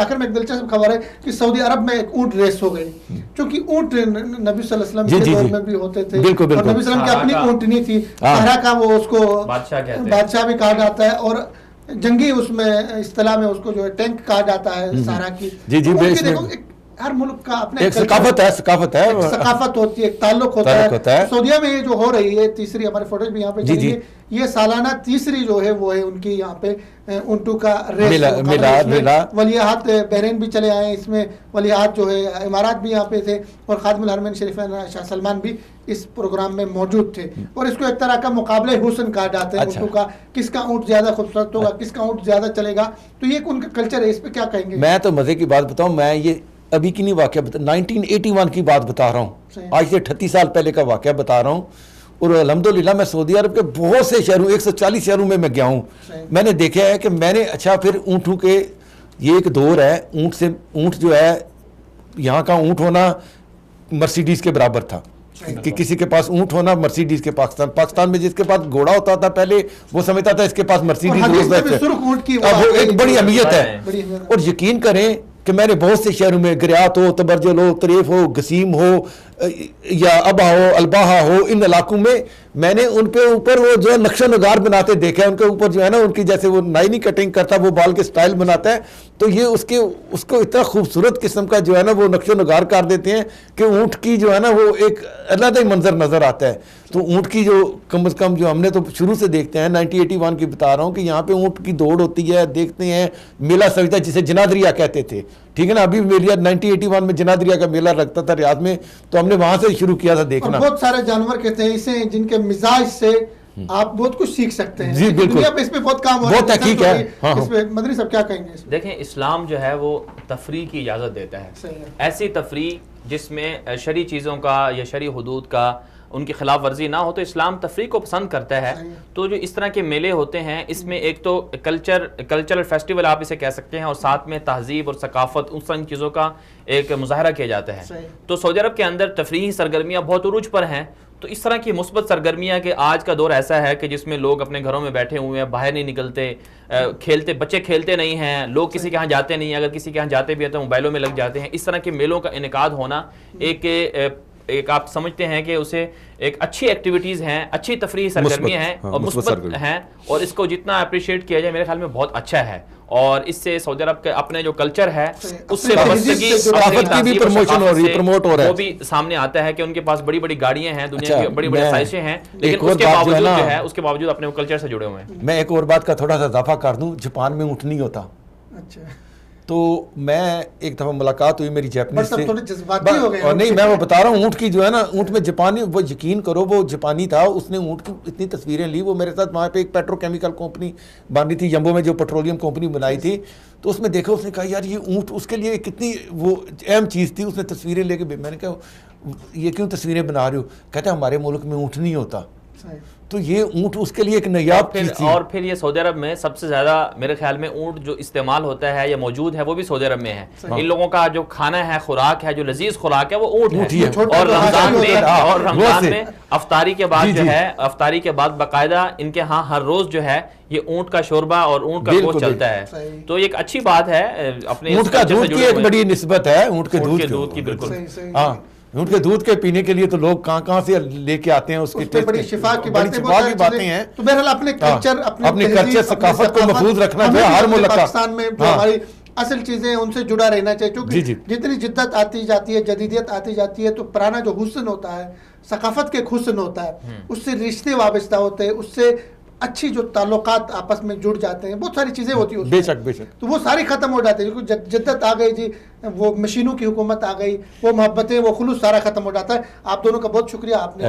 आखिर में एक दिलचस्प खबर है कि सऊदी अरब में एक ऊंट रेस हो गई, क्योंकि ऊंट नबी सल्लल्लाहु अलैहि वसल्लम के दौर में भी होते थे, और नबी सल्लम की अपनी ऊंटनी थी, सहरा का, वो उसको बादशाह भी कहा जाता है, और जंगी उसमें इस्तिलाह में उसको जो है टैंक कहा जाता है सहरा की। देखो हर मुल्क का अपने एक सकाफत होती है, एक ताल्लुक होता है। सऊदीया में ये जो हो रही है तीसरी, हमारे फोटोज भी यहाँ पे चलेंगे, ये सालाना तीसरी जो है वो है उनकी यहाँ पे ऊंटों का रेस। वलियाहत बहरीन भी चले आए इसमें, वलियाहत जो है इमारात भी यहाँ पे थे, और खादिमुल हरमैन शरीफैन शाह सलमान भी इस प्रोग्राम में मौजूद थे। और इसको एक तरह का मुकाबले हुस्न कहा जाता है ऊँटों का, किसका ऊँट ज्यादा खूबसूरत होगा, किसका ऊँट ज्यादा चलेगा। तो ये उनका कल्चर है, इस पर क्या कहेंगे? मैं तो मजे की बात बताऊँ, मैं ये अभी की नहीं वाक़या 1981 की बात बता रहा हूँ, आज से 38 साल पहले का वाक़या बता रहा हूँ। और अल्हम्दुलिल्लाह मैं सऊदी अरब के बहुत से शहरों, 140 शहरों में मैं गया हूँ, मैंने देखा है कि मैंने अच्छा फिर ऊँटों के ये एक दौर है, ऊँट जो है यहाँ का ऊँट होना मर्सिडीज़ के बराबर था, कि किसी के पास ऊँट होना मर्सिडीज़ के पाकिस्तान में जिसके पास घोड़ा होता था पहले वो समझता था इसके पास मर्सिडीज़, वो एक बड़ी अहमियत है। और यकीन करें कि मैंने बहुत से शहरों में गरियात हो, तबरजल हो, तरीफ हो, गसीम हो या अबा हो, अलबाहा हो, इन इलाकों में मैंने उन पे ऊपर वो जो है नक्शा नगार बनाते देखे, उनके ऊपर जो है ना उनकी जैसे वो नाई नहीं कटिंग करता, वो बाल के स्टाइल बनाता है, तो ये उसको इतना खूबसूरत किस्म का जो है ना वो नक्शा नगार कर देते हैं कि ऊँट की जो है ना वो एक अलग ही मंजर नज़र आता है। तो ऊँट की जो कम से कम जो हमने तो शुरू से देखते हैं, 1981 की बता रहा हूँ कि यहाँ पे ऊँट की दौड़ होती है, देखते हैं मेला सजदा जिसे जनादरिया कहते थे, ठीक है ना। अभी मेला 1981 में जनादरिया का मेला लगता था रियाद में, तो हमने वहां से शुरू किया था देखना। बहुत सारे जानवर कहते हैं इसे जिनके मिजाज से आप बहुत कुछ सीख सकते हैं। जी बिल्कुल, दुनिया पे इस पे बहुत काम हो रहा है, बहुत हकीक है। इस पे मदनी साहब क्या कहेंगे? देखें, इस्लाम जो है वो तफरी की इजाज़त देता है, ऐसी तफरी जिसमें शरी चीज़ों का या शरी हुदूद का उनकी खिलाफ वर्जी ना हो, तो इस्लाम तफरी को पसंद करता है। तो जो इस तरह के मेले होते हैं, इसमें एक तो कल्चरल फेस्टिवल आप इसे कह सकते हैं, और साथ में तहजीब और सकाफत उन सब चीज़ों का एक मुजाहरा किया जाता है। तो सऊदी अरब के अंदर तफरीही सरगर्मियाँ बहुत उरूज पर हैं। तो इस तरह की मुस्बत सरगर्मियाँ के आज का दौर ऐसा है कि जिसमें लोग अपने घरों में बैठे हुए हैं, बाहर नहीं निकलते, खेलते, बच्चे खेलते नहीं हैं, लोग किसी के यहाँ जाते नहीं हैं, अगर किसी के यहाँ जाते भी हैं तो मोबाइलों में लग जाते हैं। इस तरह के मेलों का इनेकाद होना एक आप समझते हैं कि उसे एक अच्छी एक्टिविटीज़ हैं, अच्छी तफरीही सरगर्मियाँ हैं और मुस्बत हैं, और इसको जितना अप्रिशिएट किया जाए मेरे ख्याल में बहुत अच्छा है। और इससे सऊदी अरब के अपने जो कल्चर है उससे प्रमोट हो रहा है, वो भी सामने आता है कि उनके पास बड़ी बड़ी गाड़ियां हैं, दुनिया की बड़ी बड़ी साइजें हैं, लेकिन उसके बावजूद जो है उसके बावजूद अपने कल्चर से जुड़े हुए हैं। मैं एक और बात का थोड़ा सा इजाफा कर दूं, जापान में ऊँट नहीं होता। अच्छा, तो मैं एक दफ़ा मुलाकात हुई मेरी जापानी से, और नहीं मैं वो बता रहा हूँ, ऊँट की जो है ना, ऊँट में जापानी, वो यकीन करो वो जापानी था, उसने ऊँट की इतनी तस्वीरें ली। वो मेरे साथ वहाँ पे एक पेट्रोकेमिकल कंपनी बन रही थी यम्बो में, जो पेट्रोलियम कंपनी बनाई थी, तो उसमें देखा, उसने कहा यार ये ऊँट उसके लिए कितनी वो अहम चीज़ थी। उसने तस्वीरें लेके, मैंने कहा ये क्यों तस्वीरें बना रहे हो? कहते हमारे मुल्क में ऊँट नहीं होता। तो ये ऊँट उसके लिए एक नायाब चीज़ थी। और फिर ये सऊदी अरब में सबसे ज़्यादा मेरे ख्याल में ऊँट जो इस्तेमाल होता है या मौजूद है वो भी सऊदी अरब में है। इन लोगों का जो खाना है, खुराक है, जो लजीज खुराक है वो ऊँट है। और रमजान में अफ्तारी के बाद जो है, अफ्तारी के बाद बाकायदा इनके यहाँ हर रोज़ जो है ये ऊँट का शोरबा और ऊँट का गोश्त चलता है। तो एक अच्छी बात है, अपने ऊँट का दूध की एक बड़ी निस्बत है, ऊँट के दूध की बिल्कुल। हाँ, ऊँट के दूध के पीने के लिए तो लोग कहाँ से लेके आते हैं, उसकी बड़ी शिफा की बातें हैं। तो बहरहाल अपने कल्चर सकाफत को महफूज रखना चाहिए हर मुल्क का। पाकिस्तान में हमारी असल चीजें उनसे जुड़ा रहना चाहिए, क्योंकि जितनी जिद्दत आती जाती है, जदीदियत आती जाती है, तो पुराना जो हुस्न होता है, सकाफत के हुस्न होता है, उससे रिश्ते वाबस्ता होते हैं, उससे अच्छी जो ताल्लुकात आपस में जुड़ जाते हैं, बहुत सारी चीज़ें होती हैं बेशक तो वो सारी ख़त्म हो जाती है, क्योंकि जिद्दत आ गई जी, वो मशीनों की हुकूमत आ गई, वो मोहब्बतें, वो खुलूस सारा ख़त्म हो जाता है। आप दोनों का बहुत शुक्रिया, आपने